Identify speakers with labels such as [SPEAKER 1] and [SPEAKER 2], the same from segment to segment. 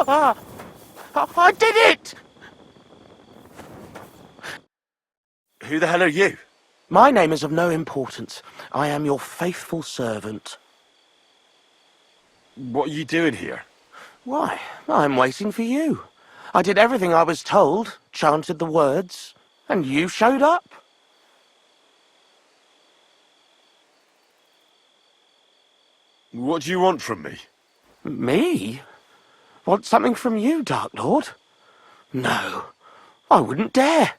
[SPEAKER 1] I did it!
[SPEAKER 2] Who the hell are you?
[SPEAKER 1] My name is of no importance. I am your faithful servant.
[SPEAKER 2] What are you doing here?
[SPEAKER 1] Why, I'm waiting for you. I did everything I was told, chanted the words, and you showed up.
[SPEAKER 2] What do you want from me?
[SPEAKER 1] Me? Want something from you, Dark Lord? No, I wouldn't dare.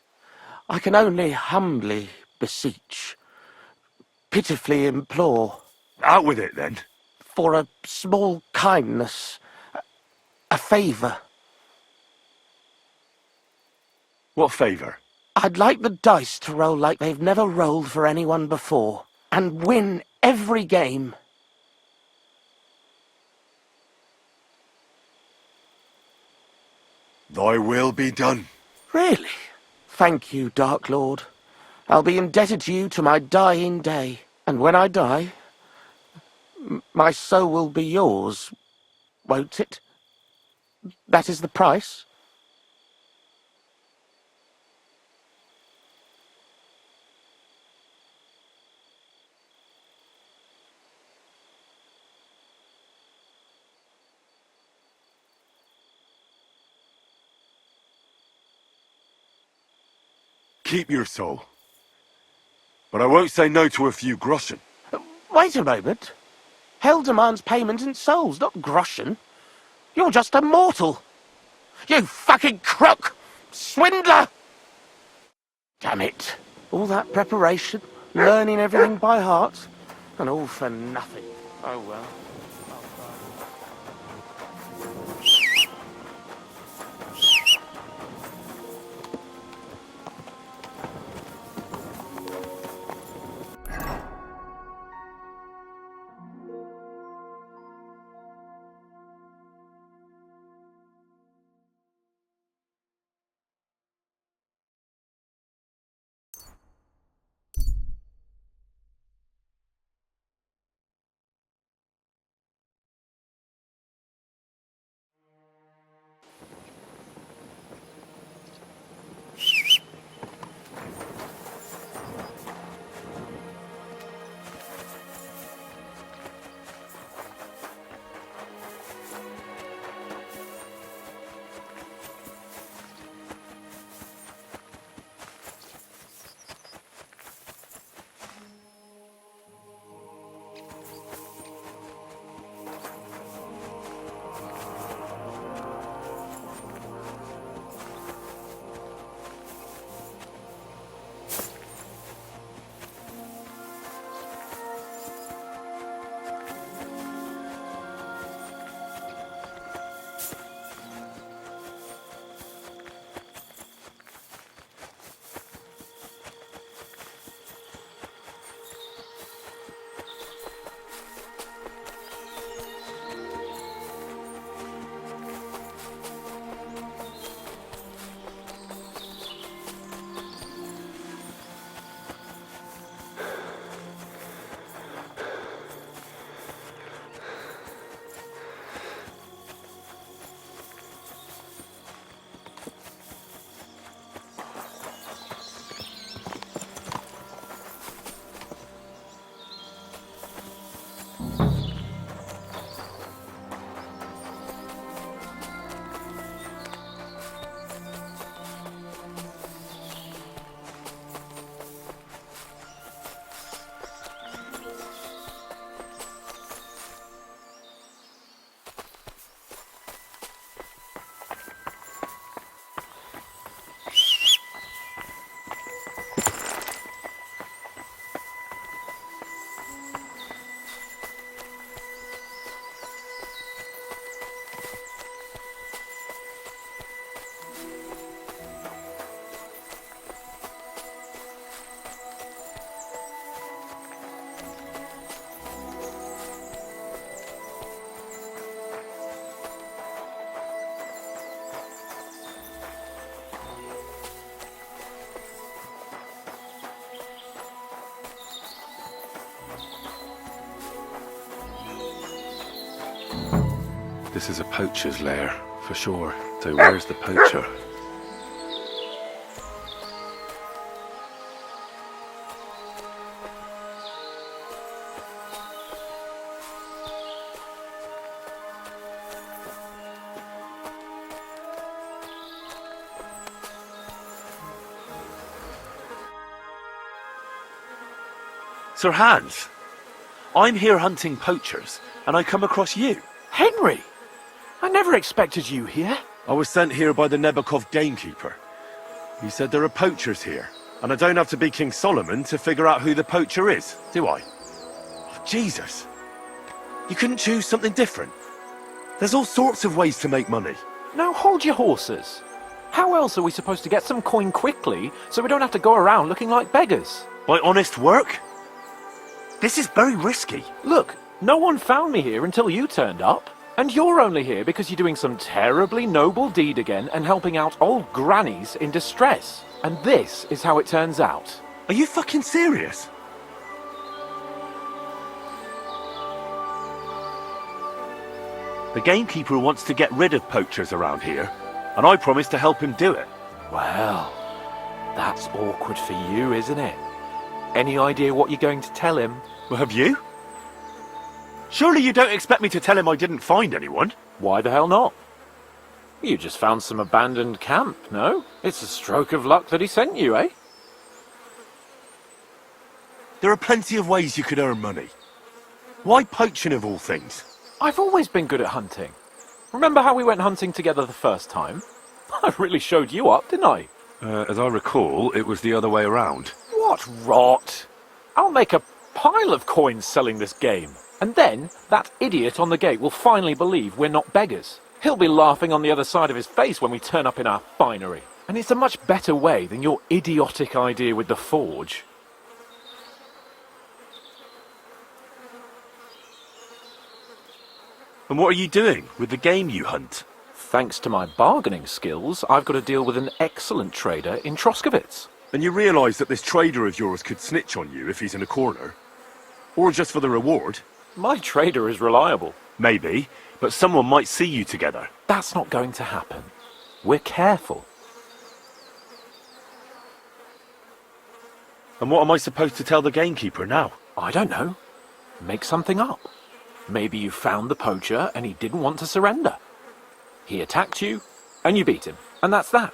[SPEAKER 1] I can only humbly beseech, pitifully implore.
[SPEAKER 2] Out with it, then.
[SPEAKER 1] For a small kindness, a favour.
[SPEAKER 2] What favour?
[SPEAKER 1] I'd like the dice to roll like they've never rolled for anyone before, and win every game.
[SPEAKER 2] Thy will be done.
[SPEAKER 1] Really? Thank you, Dark Lord. I'll be indebted to you to my dying day. And when I die, my soul will be yours, won't it? That is the price?
[SPEAKER 2] Keep your soul. But I won't say no to a few groschen.
[SPEAKER 1] Wait a moment. Hell demands payment in souls, not groschen. You're just a mortal. You fucking crook! Swindler! Damn it. All that preparation, learning everything by heart, and all for nothing. Oh well.
[SPEAKER 2] This is a poacher's lair, For sure. So where's the poacher? Sir Hans, I'm here hunting poachers, and I come across you.
[SPEAKER 3] Henry! I never expected you here.
[SPEAKER 2] I was sent here by the Nebakov gamekeeper. He said there are poachers here, and I don't have to be King Solomon to figure out who the poacher is, do I? Oh, Jesus! You couldn't choose something different? There's all sorts of ways to make money.
[SPEAKER 3] Now hold your horses. How else are we supposed to get some coin quickly so we don't have to go around looking like beggars?
[SPEAKER 2] By honest work? This is very risky.
[SPEAKER 3] Look, no one found me here until you turned up. And you're only here because you're doing some terribly noble deed again and helping out old grannies in distress. And this is how it turns out.
[SPEAKER 2] Are you fucking serious? The gamekeeper wants to get rid of poachers around here, and I promised to help him do it.
[SPEAKER 3] Well, that's awkward for you, isn't it? Any idea what you're going to tell him?
[SPEAKER 2] Well, have you? Surely you don't expect me to tell him I didn't find anyone?
[SPEAKER 3] Why the hell not? You just found some abandoned camp, no? It's a stroke of luck that he sent you, eh?
[SPEAKER 2] There are plenty of ways you could earn money. Why poaching of all things?
[SPEAKER 3] I've always been good at hunting. Remember how we went hunting together the first time? I really showed you up, didn't I?
[SPEAKER 2] As I recall, it was the other way around.
[SPEAKER 3] What rot! I'll make a pile of coins selling this game. And then, that idiot on the gate will finally believe we're not beggars. He'll be laughing on the other side of his face when we turn up in our finery. And it's a much better way than your idiotic idea with the forge.
[SPEAKER 2] And what are you doing with the game you hunt?
[SPEAKER 3] Thanks to my bargaining skills, I've got to deal with an excellent trader in Troskowitz.
[SPEAKER 2] And you realise that this trader of yours could snitch on you if he's in a corner? Or just for the reward?
[SPEAKER 3] My trader is reliable.
[SPEAKER 2] Maybe, but someone might see you together.
[SPEAKER 3] That's not going to happen. We're careful.
[SPEAKER 2] And what am I supposed to tell the gamekeeper now?
[SPEAKER 3] I don't know. Make something up. Maybe you found the poacher and he didn't want to surrender. He attacked you and you beat him. And that's that.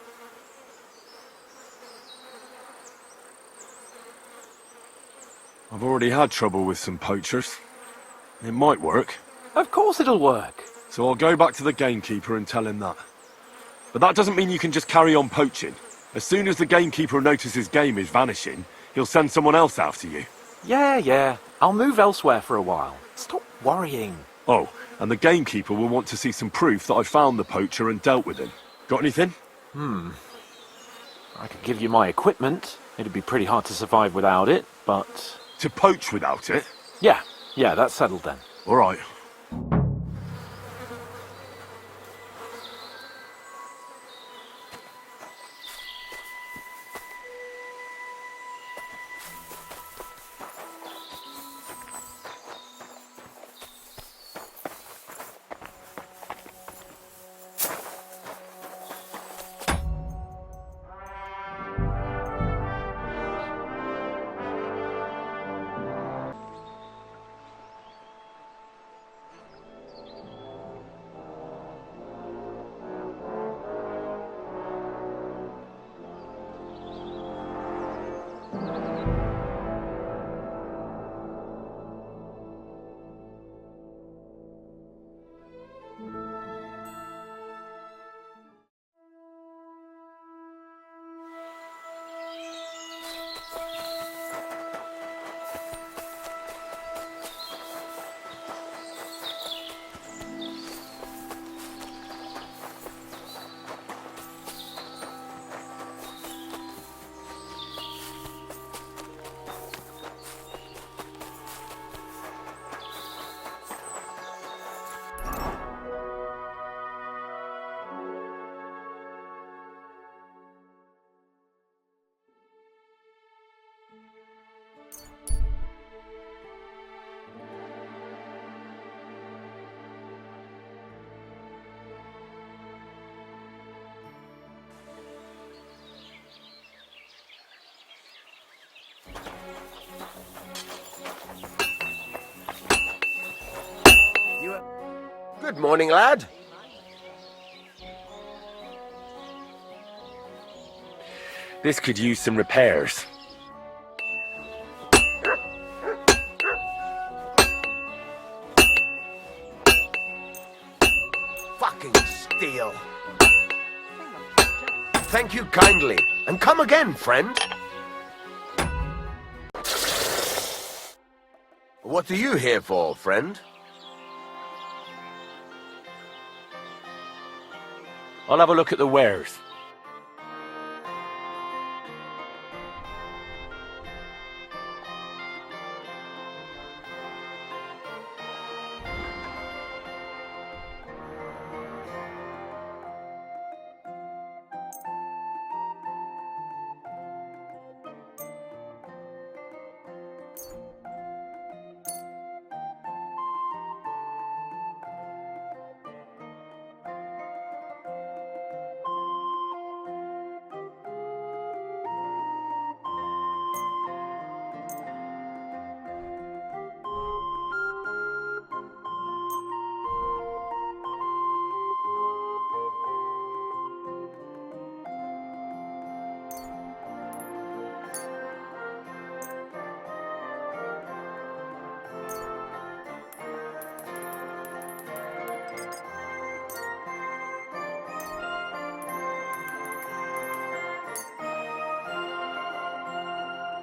[SPEAKER 2] I've already had trouble with some poachers. It might work.
[SPEAKER 3] Of course it'll work.
[SPEAKER 2] So I'll go back to the gamekeeper and tell him that. But that doesn't mean you can just carry on poaching. As soon as the gamekeeper notices game is vanishing, he'll send someone else after you.
[SPEAKER 3] Yeah. I'll move elsewhere for a while. Stop worrying.
[SPEAKER 2] Oh, and the gamekeeper will want to see some proof that I found the poacher and dealt with him. Got anything?
[SPEAKER 3] I could give you my equipment. It'd be pretty hard to survive without it, but...
[SPEAKER 2] To poach without it?
[SPEAKER 3] Yeah, that's settled then.
[SPEAKER 2] All right.
[SPEAKER 4] Good morning, lad.
[SPEAKER 2] This could use some repairs.
[SPEAKER 4] Fucking steel. Thank you kindly, and come again, friend. What are you here for, friend?
[SPEAKER 2] I'll have a look at the wares.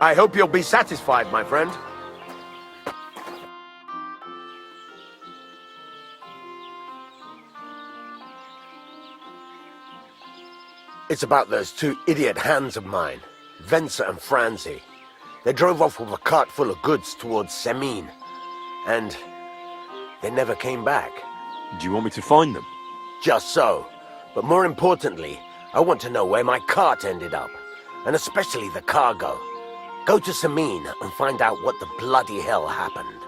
[SPEAKER 4] I hope you'll be satisfied, my friend. It's about those two idiot hands of mine, Venser and Franzi. They drove off with a cart full of goods towards Semin, and they never came back.
[SPEAKER 2] Do you want me to find them?
[SPEAKER 4] Just so. But more importantly, I want to know where my cart ended up, and especially the cargo. Go to Semin and find out what the bloody hell happened.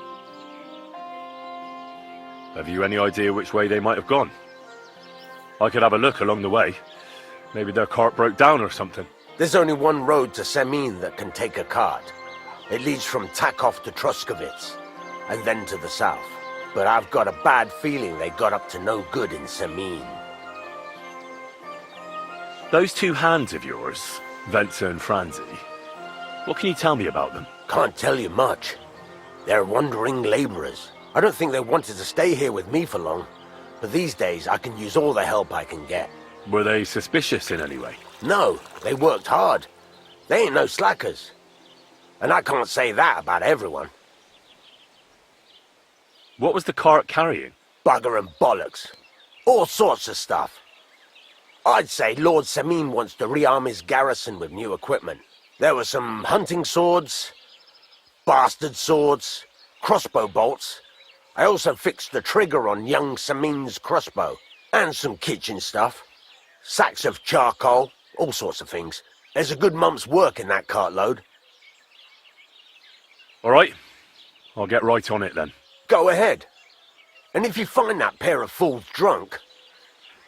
[SPEAKER 2] Have you any idea which way they might have gone? I could have a look along the way. Maybe their cart broke down or something.
[SPEAKER 4] There's only one road to Semin that can take a cart. It leads from Takov to Troskovitz, and then to the south. But I've got a bad feeling they got up to no good in Semin.
[SPEAKER 2] Those two hands of yours, Venser and Franzi, what can you tell me about them?
[SPEAKER 4] Can't tell you much. They're wandering laborers. I don't think they wanted to stay here with me for long, but these days I can use all the help I can get.
[SPEAKER 2] Were they suspicious in any way?
[SPEAKER 4] No, they worked hard. They ain't no slackers. And I can't say that about everyone.
[SPEAKER 2] What was the cart carrying?
[SPEAKER 4] Bugger and bollocks. All sorts of stuff. I'd say Lord Semin wants to rearm his garrison with new equipment. There were some hunting swords, bastard swords, crossbow bolts. I also fixed the trigger on young Semin's crossbow. And some kitchen stuff. Sacks of charcoal, all sorts of things. There's a good month's work in that cartload.
[SPEAKER 2] All right, I'll get right on it then.
[SPEAKER 4] Go ahead. And if you find that pair of fools drunk,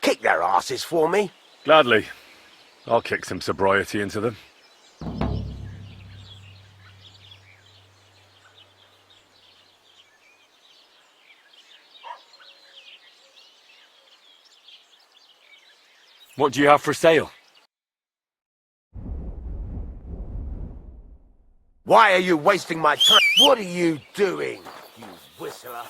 [SPEAKER 4] kick their asses for me.
[SPEAKER 2] Gladly. I'll kick some sobriety into them. What do you have for sale?
[SPEAKER 4] Why are you wasting my time? What are you doing, you whistler?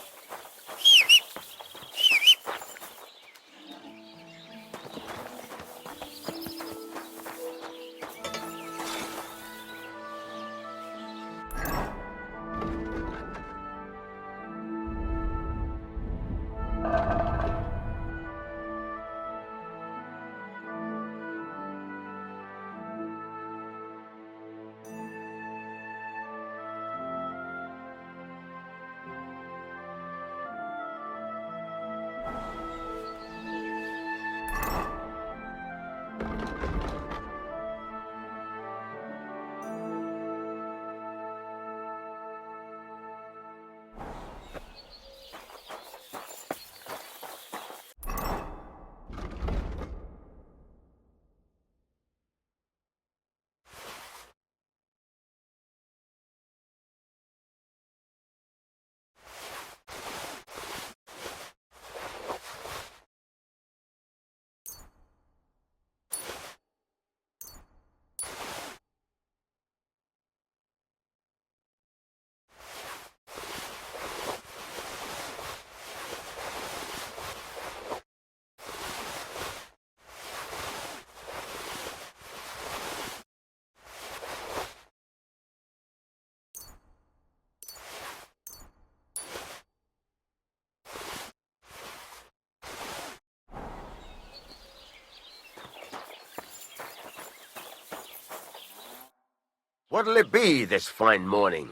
[SPEAKER 4] What'll it be this fine morning?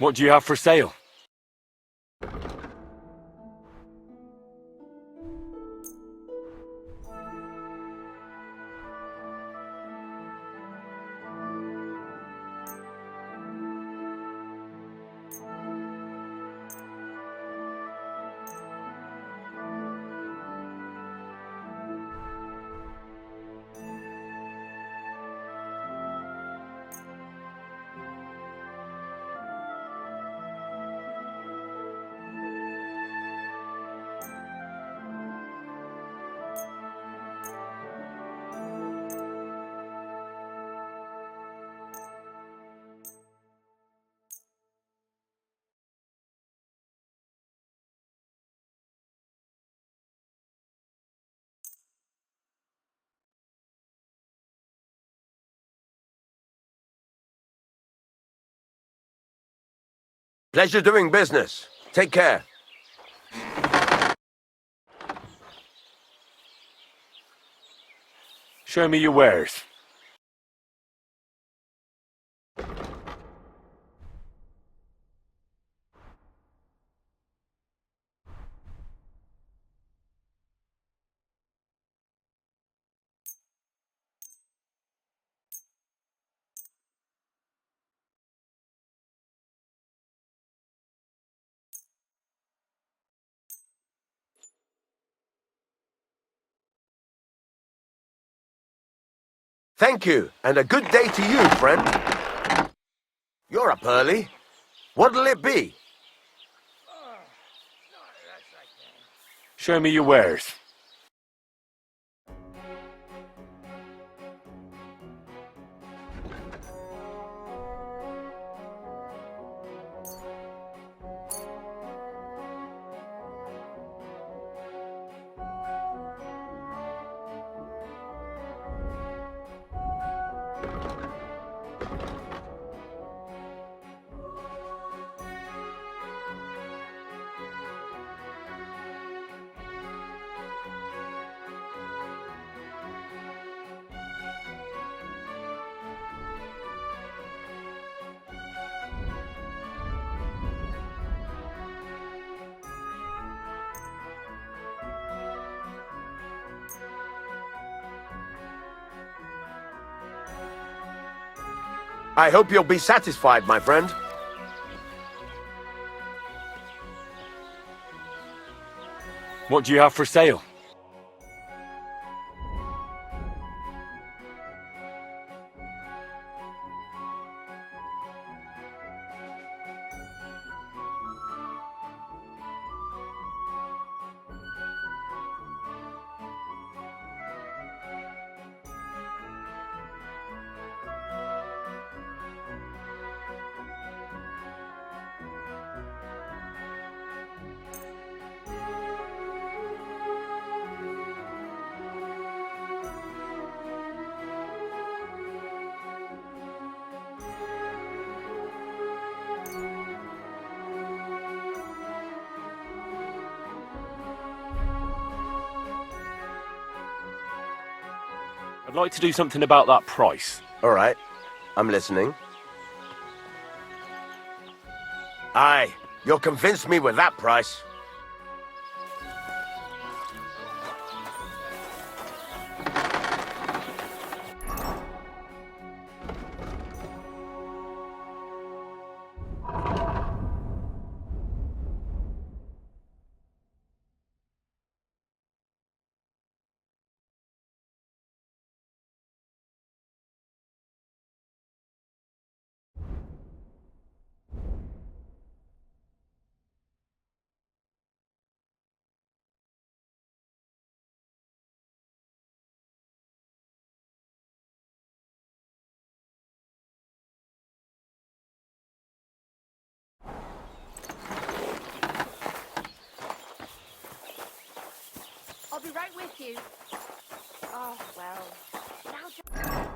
[SPEAKER 2] What do you have for sale?
[SPEAKER 4] Pleasure doing business. Take care.
[SPEAKER 2] Show me your wares.
[SPEAKER 4] Thank you, and a good day to you, friend. You're up early. What'll it be?
[SPEAKER 2] Show me your wares.
[SPEAKER 4] I hope you'll be satisfied, my friend.
[SPEAKER 2] What do you have for sale? I'd like to do something about that price.
[SPEAKER 4] All right, I'm listening. Aye, you'll convince me with that price.
[SPEAKER 5] I'll be right with you. Oh, well. Now this.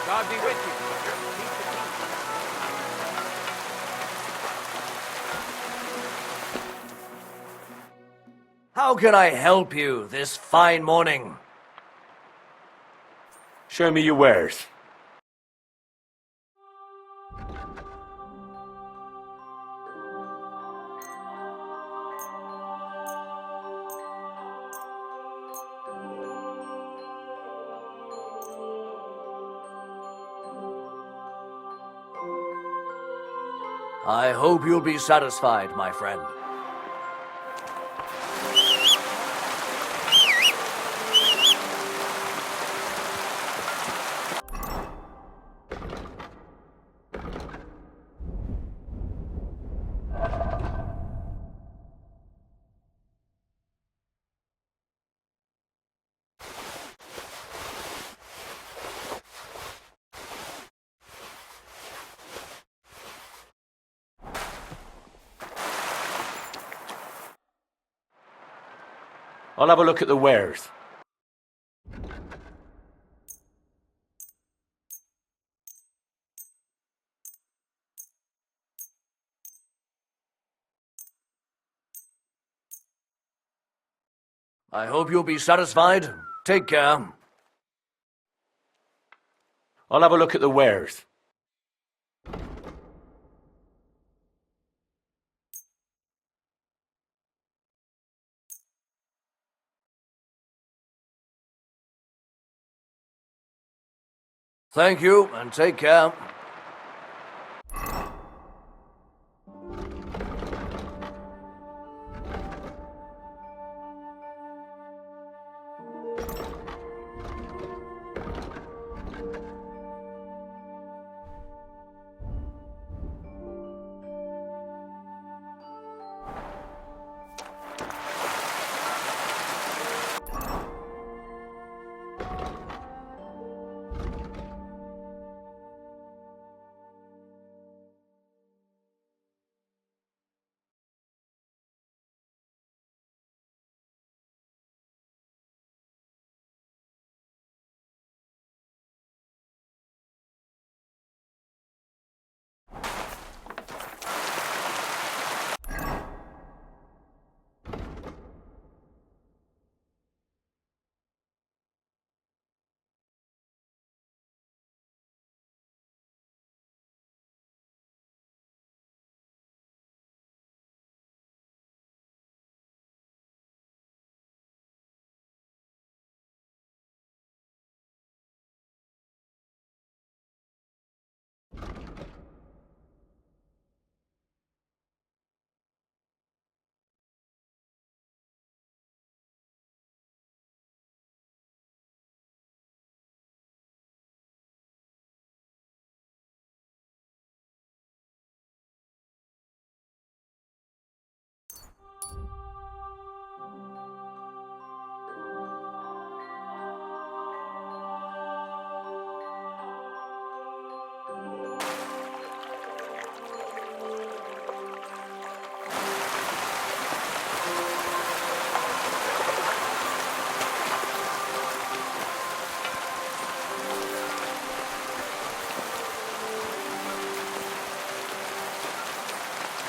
[SPEAKER 3] God be with you. Peace to peace.
[SPEAKER 6] How can I help you this fine morning?
[SPEAKER 2] Show me your wares.
[SPEAKER 6] I hope you'll be satisfied, my friend.
[SPEAKER 2] I'll have a look at the wares.
[SPEAKER 6] I hope you'll be satisfied. Take care.
[SPEAKER 2] I'll have a look at the wares.
[SPEAKER 6] Thank you, and take care.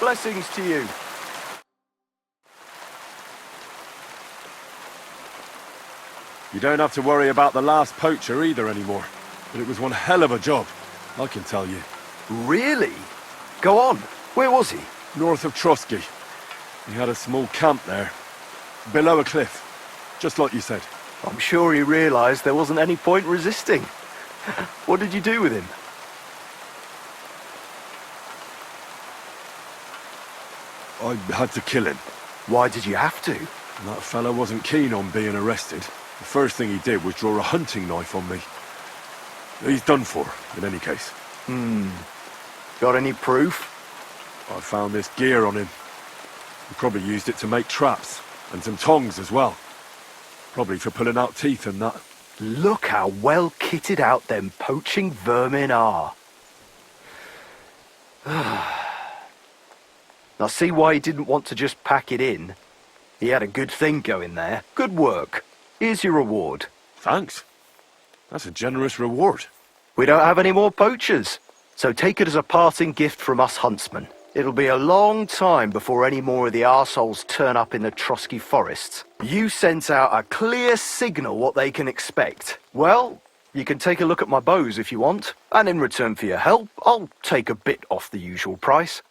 [SPEAKER 2] Blessings to you. You don't have to worry about the last poacher either anymore. But it was one hell of a job, I can tell you.
[SPEAKER 7] Really? Go on. Where was he?
[SPEAKER 2] North of Trotsky. He had a small camp there. Below a cliff. Just like you said.
[SPEAKER 7] I'm sure he realised there wasn't any point resisting. What did you do with him?
[SPEAKER 2] I had to kill him.
[SPEAKER 7] Why did you have to?
[SPEAKER 2] That fella wasn't keen on being arrested. The first thing he did was draw a hunting knife on me. He's done for, in any case.
[SPEAKER 7] Got any proof?
[SPEAKER 2] I found this gear on him. He probably used it to make traps, and some tongs as well. Probably for pulling out teeth and that.
[SPEAKER 7] Look how well kitted out them poaching vermin are. Now see why he didn't want to just pack it in. He had a good thing going there. Good work. Here's your reward.
[SPEAKER 2] Thanks. That's a generous reward.
[SPEAKER 7] We don't have any more poachers, so take it as a parting gift from us huntsmen. It'll be a long time before any more of the arseholes turn up in the Trotsky forests. You sent out a clear signal what they can expect. Well, you can take a look at my bows if you want, and in return for your help, I'll take a bit off the usual price.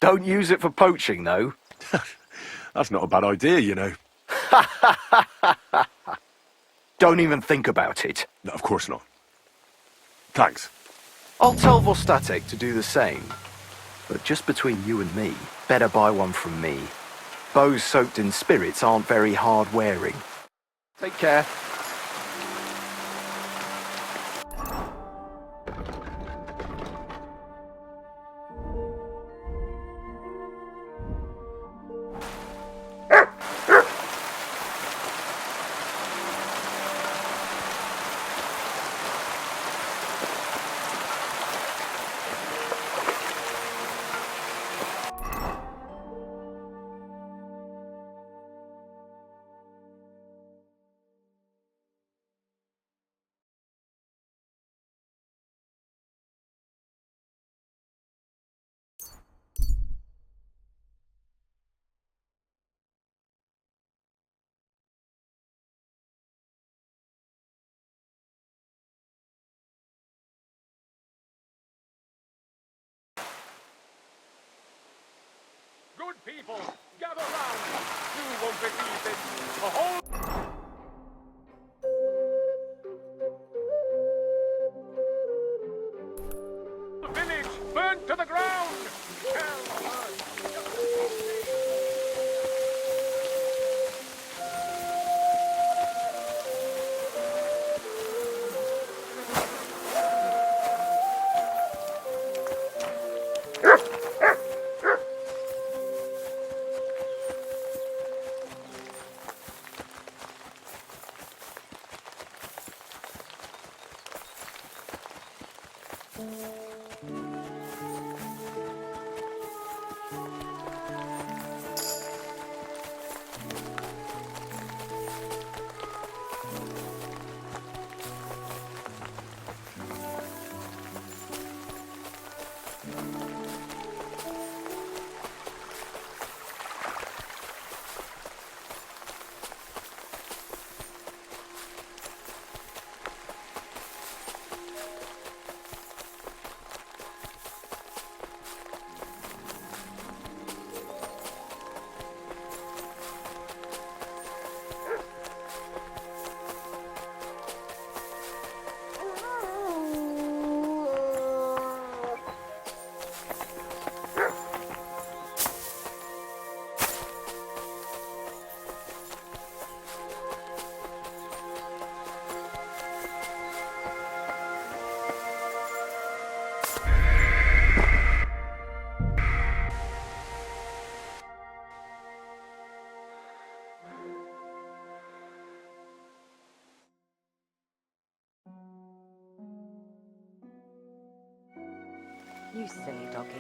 [SPEAKER 7] Don't use it for poaching, though.
[SPEAKER 2] That's not a bad idea, you know.
[SPEAKER 7] Don't even think about it.
[SPEAKER 2] No, of course not. Thanks.
[SPEAKER 7] I'll tell Vostatek to do the same. But just between you and me, better buy one from me. Bows soaked in spirits aren't very hard wearing. Take care.
[SPEAKER 3] Good people, gather round. You won't believe this. The whole... village burnt to the ground.
[SPEAKER 8] You silly doggy.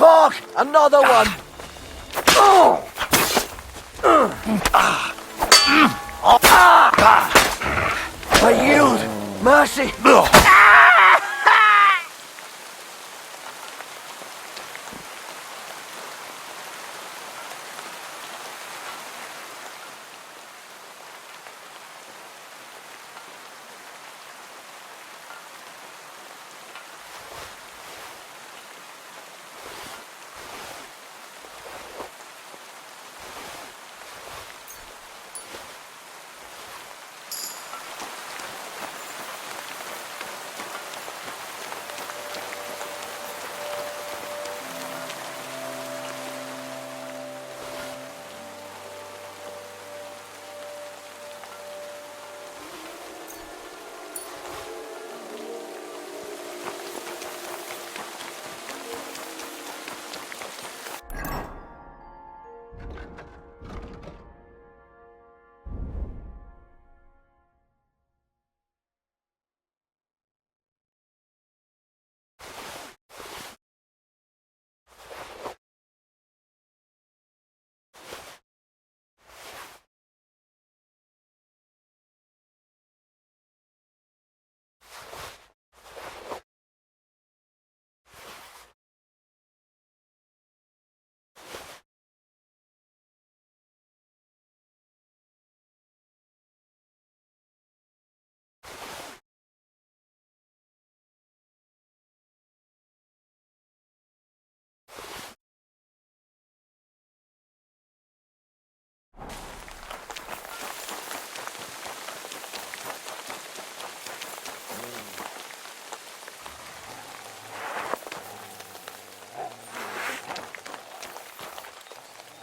[SPEAKER 6] Fuck! Another one! I yield! Mercy!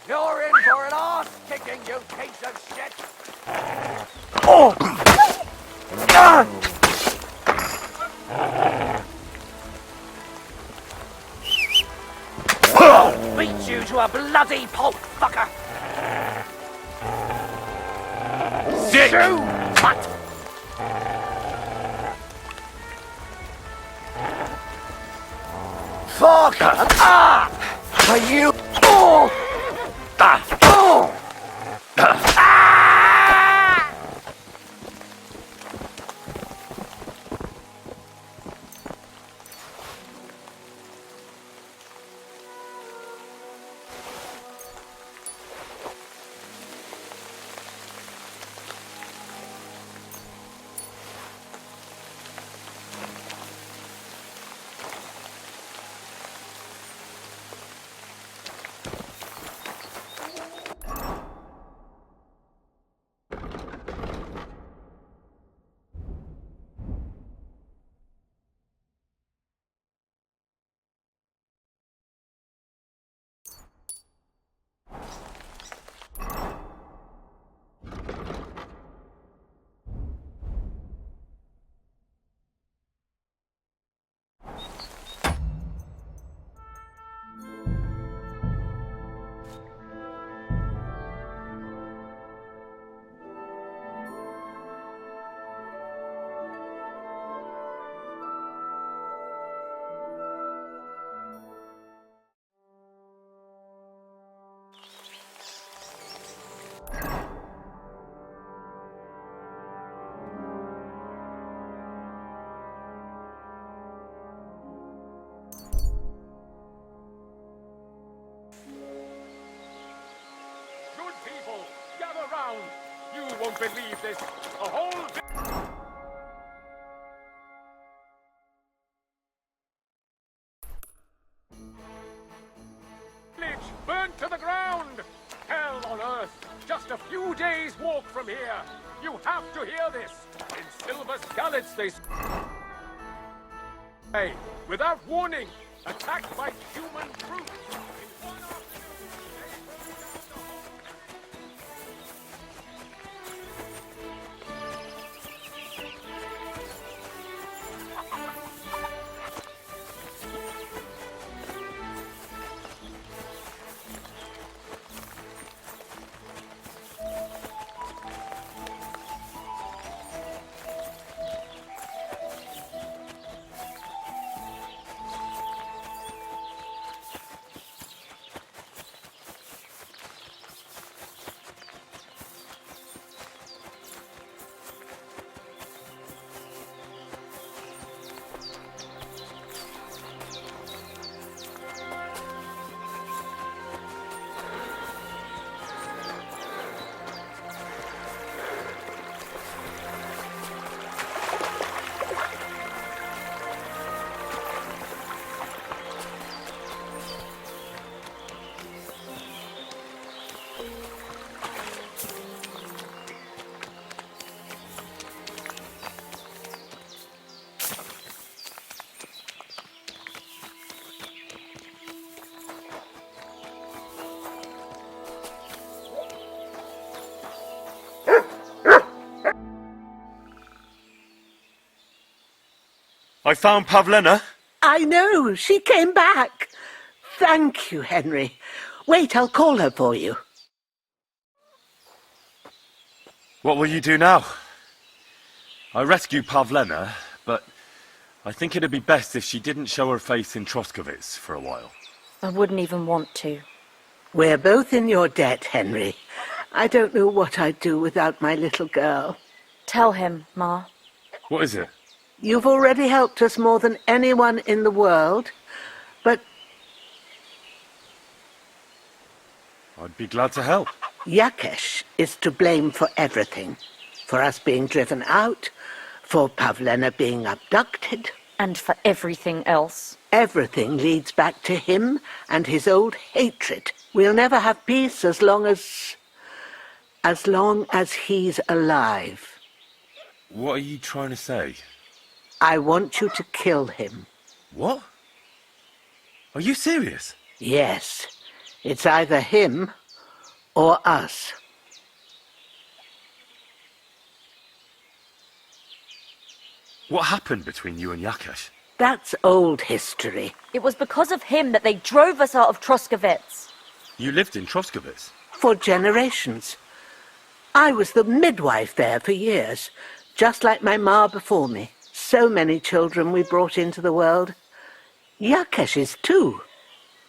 [SPEAKER 6] You're in for an ass-kicking, you piece of shit!
[SPEAKER 4] Beat you to a bloody pulp, fucker!
[SPEAKER 2] Dick!
[SPEAKER 4] What? Fuck! Are you...
[SPEAKER 3] Good people, gather round. You won't believe this. A whole village burnt to the ground. Hell on earth. Just a few days' walk from here. You have to hear this. In silver skallets they say, without warning, attacked by human brutes. In one afternoon, they burned down the whole...
[SPEAKER 2] I found Pavlena.
[SPEAKER 9] I know, she came back. Thank you, Henry. Wait, I'll call her for you.
[SPEAKER 2] What will you do now? I rescued Pavlena, but I think it'd be best if she didn't show her face in Troskovitz for a while.
[SPEAKER 8] I wouldn't even want to.
[SPEAKER 9] We're both in your debt, Henry. I don't know what I'd do without my little girl.
[SPEAKER 8] Tell him, Ma.
[SPEAKER 2] What is it?
[SPEAKER 9] You've already helped us more than anyone in the world, but
[SPEAKER 2] I'd be glad to help.
[SPEAKER 9] Yakesh is to blame for everything. For us being driven out, for Pavlena being abducted.
[SPEAKER 8] And for everything else.
[SPEAKER 9] Everything leads back to him and his old hatred. We'll never have peace as long as he's alive.
[SPEAKER 2] What are you trying to say?
[SPEAKER 9] I want you to kill him.
[SPEAKER 2] What? Are you serious?
[SPEAKER 9] Yes. It's either him or us.
[SPEAKER 2] What happened between you and Yakesh?
[SPEAKER 9] That's old history.
[SPEAKER 8] It was because of him that they drove us out of Troskovitz.
[SPEAKER 2] You lived in Troskovitz?
[SPEAKER 9] For generations. I was the midwife there for years, just like my ma before me. So many children we brought into the world. Yakesh is too,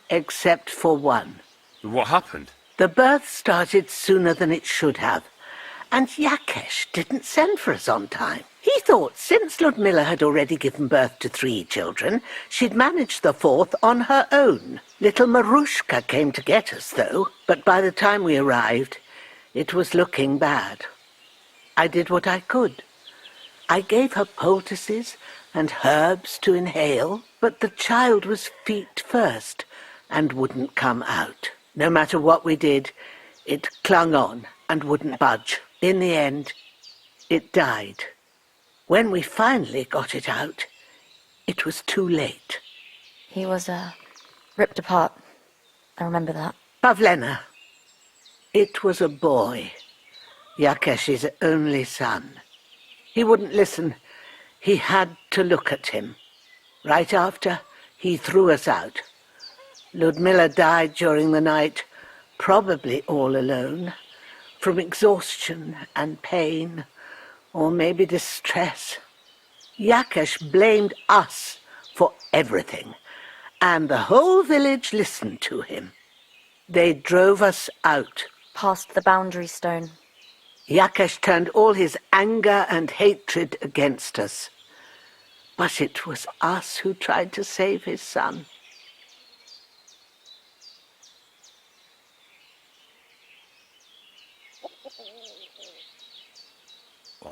[SPEAKER 9] except for one.
[SPEAKER 2] What happened?
[SPEAKER 9] The birth started sooner than it should have, and Yakesh didn't send for us on time. He thought since Ludmilla had already given birth to 3 children, she'd manage the 4th on her own. Little Marushka came to get us, though, but by the time we arrived, it was looking bad. I did what I could. I gave her poultices and herbs to inhale, but the child was feet first and wouldn't come out. No matter what we did, it clung on and wouldn't budge. In the end, it died. When we finally got it out, it was too late.
[SPEAKER 8] He was, ripped apart. I remember that.
[SPEAKER 9] Pavlena. It was a boy. Yakesh's only son. He wouldn't listen. He had to look at him. Right after, he threw us out. Ludmilla died during the night, probably all alone, from exhaustion and pain, or maybe distress. Yakesh blamed us for everything, and the whole village listened to him. They drove us out.
[SPEAKER 8] Past the boundary stone.
[SPEAKER 9] Yakesh turned all his anger and hatred against us. But it was us who tried to save his son.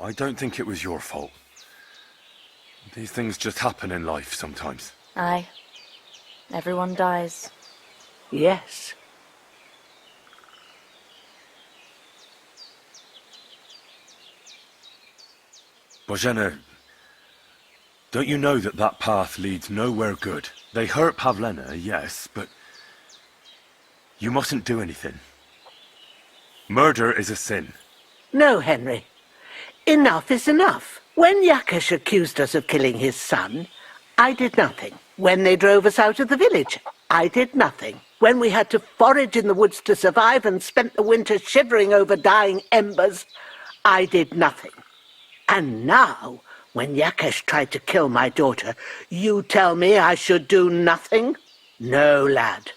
[SPEAKER 2] I don't think it was your fault. These things just happen in life sometimes.
[SPEAKER 8] Aye. Everyone dies.
[SPEAKER 9] Yes.
[SPEAKER 2] Bozhena, don't you know that that path leads nowhere good? They hurt Pavlena, yes, but you mustn't do anything. Murder is a sin.
[SPEAKER 9] No, Henry. Enough is enough. When Yakesh accused us of killing his son, I did nothing. When they drove us out of the village, I did nothing. When we had to forage in the woods to survive and spent the winter shivering over dying embers, I did nothing. And now, when Yakesh tried to kill my daughter, you tell me I should do nothing? No, lad.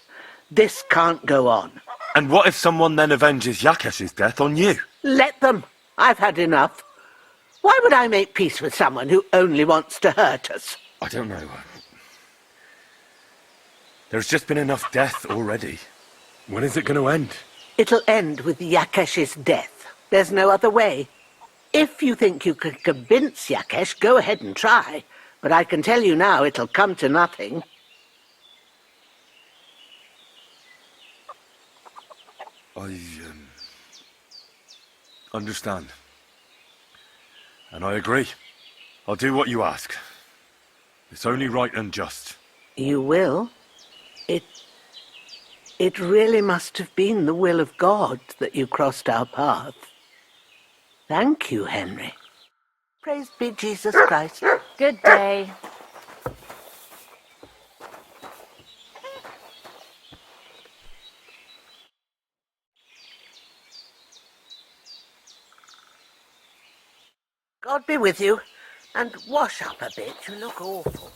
[SPEAKER 9] This can't go on.
[SPEAKER 2] And what if someone then avenges Yakesh's death on you?
[SPEAKER 9] Let them. I've had enough. Why would I make peace with someone who only wants to hurt us?
[SPEAKER 2] I don't know. There's just been enough death already. When is it going to end?
[SPEAKER 9] It'll end with Yakesh's death. There's no other way. If you think you can convince Yakesh, go ahead and try. But I can tell you now it'll come to nothing.
[SPEAKER 2] I understand. And I agree. I'll do what you ask. It's only right and just.
[SPEAKER 9] You will? It really must have been the will of God that you crossed our path. Thank you, Henry. Praise be Jesus Christ.
[SPEAKER 8] Good day.
[SPEAKER 9] God be with you. And wash up a bit, you look awful.